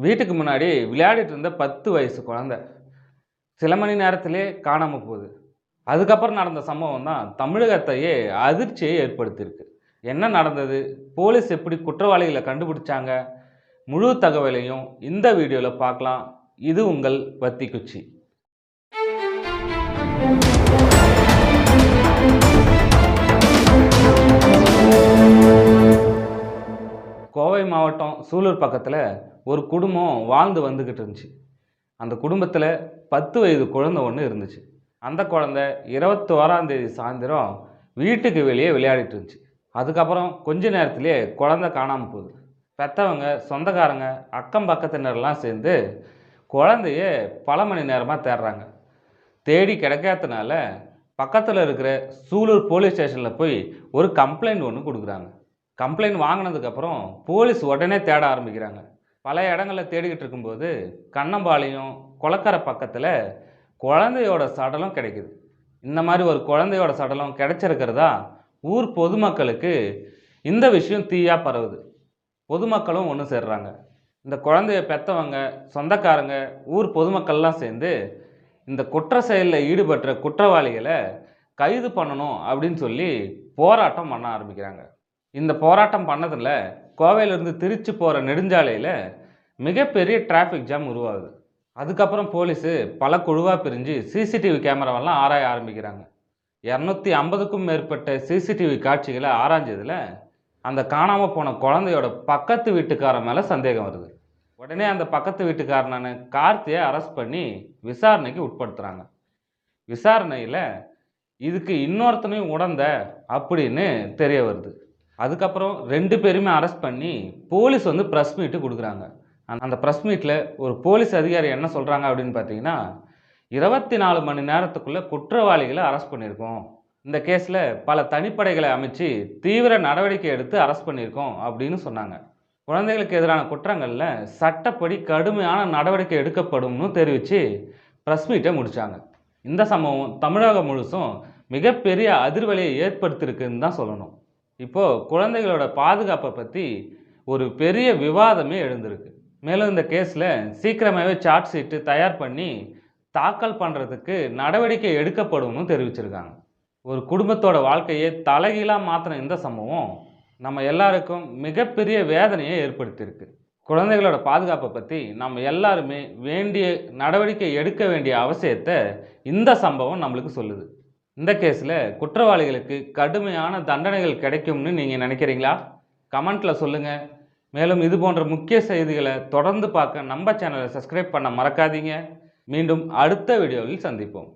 வீட்டுக்கு முன்னாடி விளையாடிட்டு இருந்த 10 வயசு குழந்தை சில மணி நேரத்திலே காணாம போகுது. அதுக்கப்புறம் நடந்த சம்பவம் தான் தமிழகத்தையே அதிர்ச்சியை ஏற்படுத்தியிருக்கு. என்ன நடந்தது? போலீஸ் எப்படி குற்றவாளிகளை கண்டுபிடிச்சாங்க? முழு தகவலையும் இந்த வீடியோல பார்க்கலாம். இது உங்கள் வத்திக்குச்சி. கோவை மாவட்டம் சூலூர் பக்கத்தில் ஒரு குடும்பம் வாழ்ந்து வந்துக்கிட்டு இருந்துச்சு. அந்த குடும்பத்தில் 10 வயது குழந்தை ஒன்று இருந்துச்சு. அந்த குழந்தை 21ஆம் தேதி சாயந்தரம் வீட்டுக்கு வெளியே விளையாடிட்டு இருந்துச்சு. அதுக்கப்புறம் கொஞ்ச நேரத்திலே குழந்தை காணாமல் போகுது. பெற்றவங்க, சொந்தக்காரங்க, அக்கம் பக்கத்தினரெல்லாம் சேர்ந்து குழந்தைய பல மணி நேரமாக தேடுறாங்க. தேடி கிடைக்காதனால பக்கத்தில் இருக்கிற சூலூர் போலீஸ் ஸ்டேஷனில் போய் ஒரு கம்ப்ளைண்ட் ஒன்று கொடுக்குறாங்க. கம்ப்ளைண்ட் வாங்கினதுக்கப்புறம் போலீஸ் உடனே தேட ஆரம்பிக்கிறாங்க. பல இடங்களில் தேடிக்கிட்டு இருக்கும்போது கண்ணம்பாளையம் கொளக்கரை பக்கத்தில் குழந்தையோட சடலம் கிடைக்குது. இந்த மாதிரி ஒரு குழந்தையோட சடலம் கிடைச்சிருக்கிறதா ஊர் பொதுமக்களுக்கு இந்த விஷயம் தீயாக பரவுது. பொதுமக்களும் ஒன்று சேர்றாங்க. இந்த குழந்தைய பெற்றவங்க, சொந்தக்காரங்க, ஊர் பொதுமக்கள்லாம் சேர்ந்து இந்த குற்ற செயலில் ஈடுபட்ட குற்றவாளிகளை கைது பண்ணணும் அப்படின்னு சொல்லி போராட்டம் பண்ண ஆரம்பிக்கிறாங்க. இந்த போராட்டம் பண்ணதில் கோவையிலேருந்து திருச்சி போகிற நெடுஞ்சாலையில் மிகப்பெரிய டிராஃபிக் ஜாம் உருவாகுது. அதுக்கப்புறம் போலீஸு பல குழுவாக பிரிஞ்சு சிசிடிவி கேமராவெல்லாம் ஆராய ஆரம்பிக்கிறாங்க. 250க்கும் மேற்பட்ட சிசிடிவி காட்சிகளை ஆராய்ஞ்சதில் அந்த காணாமல் போன குழந்தையோட பக்கத்து வீட்டுக்காரன் மேலே சந்தேகம் வருது. உடனே அந்த பக்கத்து வீட்டுக்காரனான கார்த்தியை அரெஸ்ட் பண்ணி விசாரணைக்கு உட்படுத்துகிறாங்க. விசாரணையில் இதுக்கு இன்னொருத்தனையும் உடந்த அப்படின்னு தெரிய வருது. அதுக்கப்புறம் 2 பேருமே அரெஸ்ட் பண்ணி போலீஸ் வந்து ப்ரெஸ் மீட்டு கொடுக்குறாங்க. அந்த ப்ரெஸ் மீட்டில் ஒரு போலீஸ் அதிகாரி என்ன சொல்கிறாங்க அப்படின்னு பார்த்தீங்கன்னா, 24 மணி நேரத்துக்குள்ளே குற்றவாளிகளை அரெஸ்ட் பண்ணியிருக்கோம். இந்த கேஸில் பல தனிப்படைகளை அமைச்சு தீவிர நடவடிக்கை எடுத்து அரெஸ்ட் பண்ணியிருக்கோம் அப்படின்னு சொன்னாங்க. குழந்தைகளுக்கு எதிரான குற்றங்களில் சட்டப்படி கடுமையான நடவடிக்கை எடுக்கப்படும்னு தெரிவித்து ப்ரெஸ் மீட்டை முடித்தாங்க. இந்த சம்பவம் தமிழகம் முழுசும் மிகப்பெரிய அதிர்வலையை ஏற்படுத்தியிருக்குன்னு தான் சொல்லணும். இப்போது குழந்தைகளோட பாதுகாப்பை பற்றி ஒரு பெரிய விவாதமே எழுந்திருக்கு. மேலும் இந்த கேஸில் சீக்கிரமாகவே சார்ஜ் ஷீட்டு தயார் பண்ணி தாக்கல் பண்ணுறதுக்கு நடவடிக்கை எடுக்கப்படும்னு தெரிவிச்சிருக்காங்க. ஒரு குடும்பத்தோட வாழ்க்கையை தலைகீழாக மாற்றின இந்த சம்பவம் நம்ம எல்லாருக்கும் மிகப்பெரிய வேதனையை ஏற்படுத்தியிருக்கு. குழந்தைகளோட பாதுகாப்பை பற்றி நம்ம எல்லாருமே வேண்டிய நடவடிக்கை எடுக்க வேண்டிய அவசியத்தை இந்த சம்பவம் நம்மளுக்கு சொல்லுது. இந்த கேஸில் குற்றவாளிகளுக்கு கடுமையான தண்டனைகள் கிடைக்கும்னு நீங்கள் நினைக்கிறீங்களா? கமெண்ட்டில் சொல்லுங்கள். மேலும் இது போன்ற முக்கிய செய்திகளை தொடர்ந்து பார்க்க நம்ம சேனலை சப்ஸ்கிரைப் பண்ண மறக்காதீங்க. மீண்டும் அடுத்த வீடியோவில் சந்திப்போம்.